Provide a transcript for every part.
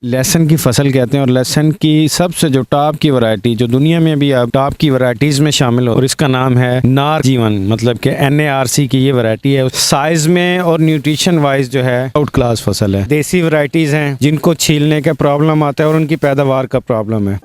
लहसुन की फसल कहते हैं और लहसुन की सबसे जो टॉप की वैरायटी जो दुनिया में भी अब टॉप की वैरायटीज में शामिल हो और इसका नाम है नार्क जीवन, मतलब कि NARC की ये वैरायटी है। साइज में और न्यूट्रिशन वाइज जो है आउट क्लास फसल है। देसी वैरायटीज हैं जिनको छीलने का प्रॉब्लम आता है और उनकी पैदावार का प्रॉब्लम है।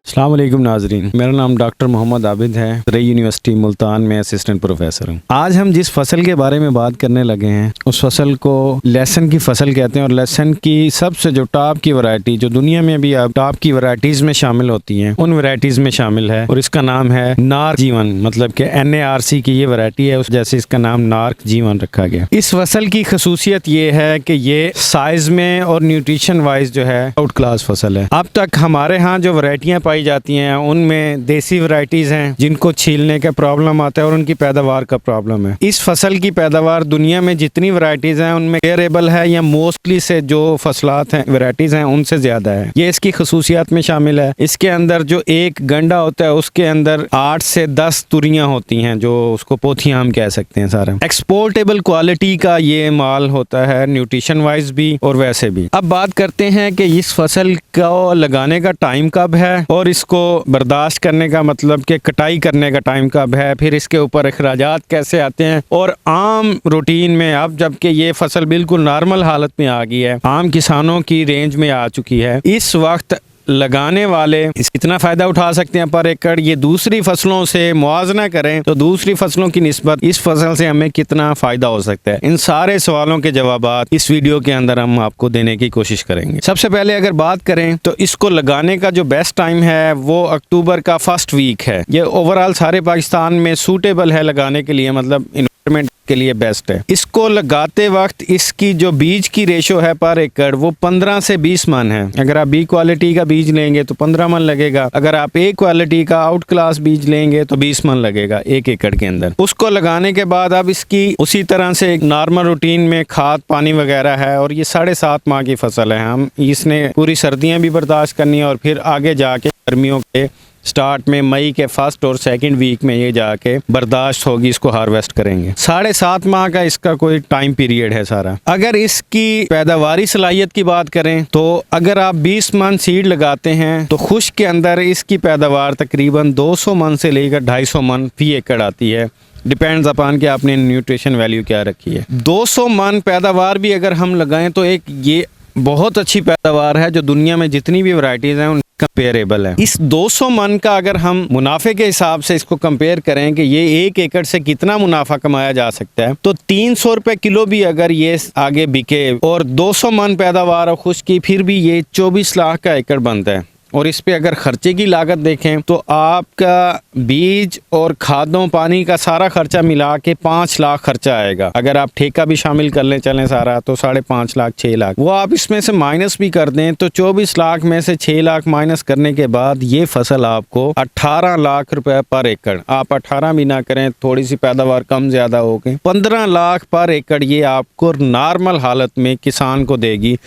अस्सलाम वालेकुम नाजरीन, मेरा नाम डॉक्टर मोहम्मद आबिद है। रई यूनिवर्सिटी मुल्तान में असिस्टेंट प्रोफेसर हूँ। आज हम जिस फसल के बारे में बात करने लगे हैं उस फसल को लहसुन की फसल कहते हैं और लहसुन की सबसे जो टॉप की वैरायटी जो दुनिया में भी अब टॉप की वैरायटीज में शामिल होती हैं उन वैरायटीज में शामिल है और इसका नाम है नार्क जीवन, मतलब कि NARC की ये वैरायटी है, उस जैसे इसका नाम नार्क जीवन रखा गया। इस फसल की खसूसियत ये है कि ये साइज में और न्यूट्रिशन वाइज जो है आउट क्लास फसल है। अब तक हमारे यहाँ जो वैरायटियाँ पाई जाती हैं उनमें देसी वैरायटीज हैं जिनको छीलने का प्रॉब्लम आता है और उनकी पैदावार का प्रॉब्लम है। इस फसल की पैदावार दुनिया में जितनी वैरायटीज हैं उनमें वेरिएबल है या मोस्टली से जो फसलात हैं वैरायटीज हैं उनसे ज्यादा है। ये इसकी खसूसियात में शामिल है। इसके अंदर जो एक गंडा होता है उसके अंदर 8 से 10 तुरियां होती हैं, जो उसको पोथियां हम कह सकते हैं। सारा एक्सपोर्टेबल क्वालिटी का ये माल होता है, न्यूट्रिशन वाइज भी और वैसे भी। अब बात करते हैं कि इस फसल को लगाने का टाइम कब है और इसको बर्दाश्त करने का मतलब कि कटाई करने का टाइम कब है, फिर इसके ऊपर अखराजात कैसे आते हैं। और आम रूटीन में अब जबकि ये फसल बिल्कुल नॉर्मल हालत में आ गई है, आम किसानों की रेंज में आ चुकी है, इस वक्त लगाने वाले कितना फ़ायदा उठा सकते हैं पर एकड़, ये दूसरी फसलों से मुआवजा करें तो दूसरी फसलों की निस्बत इस फसल से हमें कितना फ़ायदा हो सकता है। इन सारे सवालों के जवाबात इस वीडियो के अंदर हम आपको देने की कोशिश करेंगे। सबसे पहले अगर बात करें तो इसको लगाने का जो बेस्ट टाइम है वो अक्टूबर का फर्स्ट वीक है। ये ओवरऑल सारे पाकिस्तान में सूटेबल है लगाने के लिए, मतलब इन्वायरमेंट के लिए बेस्ट है। इसको लगाते वक्त इसकी जो बीज की रेशो है पर एकड़ वो 15 से 20 मन है। अगर आप बी क्वालिटी का बीज लेंगे तो 15 मन लगेगा, अगर आप ए क्वालिटी का आउट क्लास बीज लेंगे तो 20 मन लगेगा 1 एकड़ के अंदर। उसको लगाने के बाद अब इसकी उसी तरह से एक नॉर्मल रूटीन में खाद पानी वगैरह है और ये 7.5 माह की फसल है। हम इसने पूरी सर्दियाँ भी बर्दाश्त करनी है और फिर आगे जाके गर्मियों के स्टार्ट में मई के फर्स्ट और सेकंड वीक में ये जाके बर्दाश्त होगी, इसको हार्वेस्ट करेंगे। 7.5 माह का इसका कोई टाइम पीरियड है सारा। अगर इसकी पैदावारी सलाहियत की बात करें तो अगर आप 20 मन सीड लगाते हैं तो खुश्क के अंदर इसकी पैदावार तकरीबन 200 मन से लेकर 250 मन फी एकड़ आती है। डिपेंड्स अपॉन कि आपने न्यूट्रिशन वैल्यू क्या रखी है। 200 मन पैदावार भी अगर हम लगाएं तो एक ये बहुत अच्छी पैदावार है जो दुनिया में जितनी भी वैरायटीज हैं कंपेरेबल है। इस 200 मन का अगर हम मुनाफे के हिसाब से इसको कंपेयर करें कि ये 1 एकड़ से कितना मुनाफा कमाया जा सकता है तो 300 रुपए किलो भी अगर ये आगे बिके और 200 मन पैदावार और खुश की फिर भी ये 24 लाख का एकड़ बनता है। और इस पे अगर खर्चे की लागत देखें तो आपका बीज और खादों पानी का सारा खर्चा मिला के 5 लाख खर्चा आएगा। अगर आप ठेका भी शामिल कर लें चलें सारा तो 5.5 लाख 6 लाख, वो आप इसमें से माइनस भी कर दें तो 24 लाख में से 6 लाख माइनस करने के बाद ये फसल आपको 18 लाख रुपए पर एकड़, आप 18 भी ना करें, थोड़ी सी पैदावार कम ज्यादा हो गई, 15 लाख पर एकड़ ये आपको नॉर्मल हालत में किसान को देगी,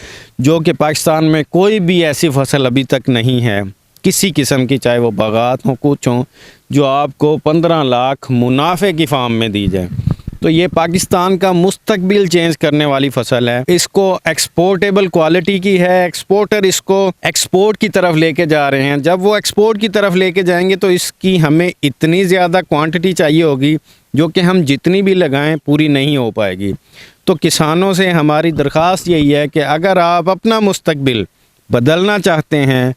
जो कि पाकिस्तान में कोई भी ऐसी फसल अभी तक नहीं है किसी किस्म की, चाहे वो बागात हो कुछ हो, जो आपको 15 लाख मुनाफे की फार्म में दी जाए। तो ये पाकिस्तान का मुस्तकबिल चेंज करने वाली फसल है। इसको एक्सपोर्टेबल क्वालिटी की है, एक्सपोर्टर इसको एक्सपोर्ट की तरफ लेके जा रहे हैं। जब वो एक्सपोर्ट की तरफ लेके जाएंगे तो इसकी हमें इतनी ज़्यादा क्वांटिटी चाहिए होगी जो कि हम जितनी भी लगाएं पूरी नहीं हो पाएगी। तो किसानों से हमारी दरख्वास्त यही है कि अगर आप अपना मुस्तकबिल बदलना चाहते हैं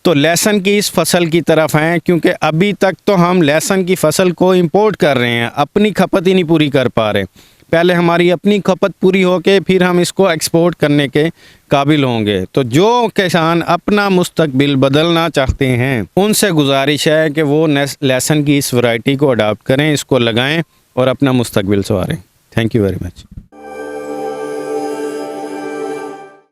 तो लहसुन की इस फसल की तरफ हैं, क्योंकि अभी तक तो हम लहसुन की फसल को इंपोर्ट कर रहे हैं, अपनी खपत ही नहीं पूरी कर पा रहे। पहले हमारी अपनी खपत पूरी होके फिर हम इसको एक्सपोर्ट करने के काबिल होंगे। तो जो किसान अपना मुस्तकबिल बदलना चाहते हैं उनसे गुजारिश है कि वो लहसुन की इस वैरायटी को अडॉप्ट करें, इसको लगाएं और अपना मुस्तकबिल संवारें। Thank you very much.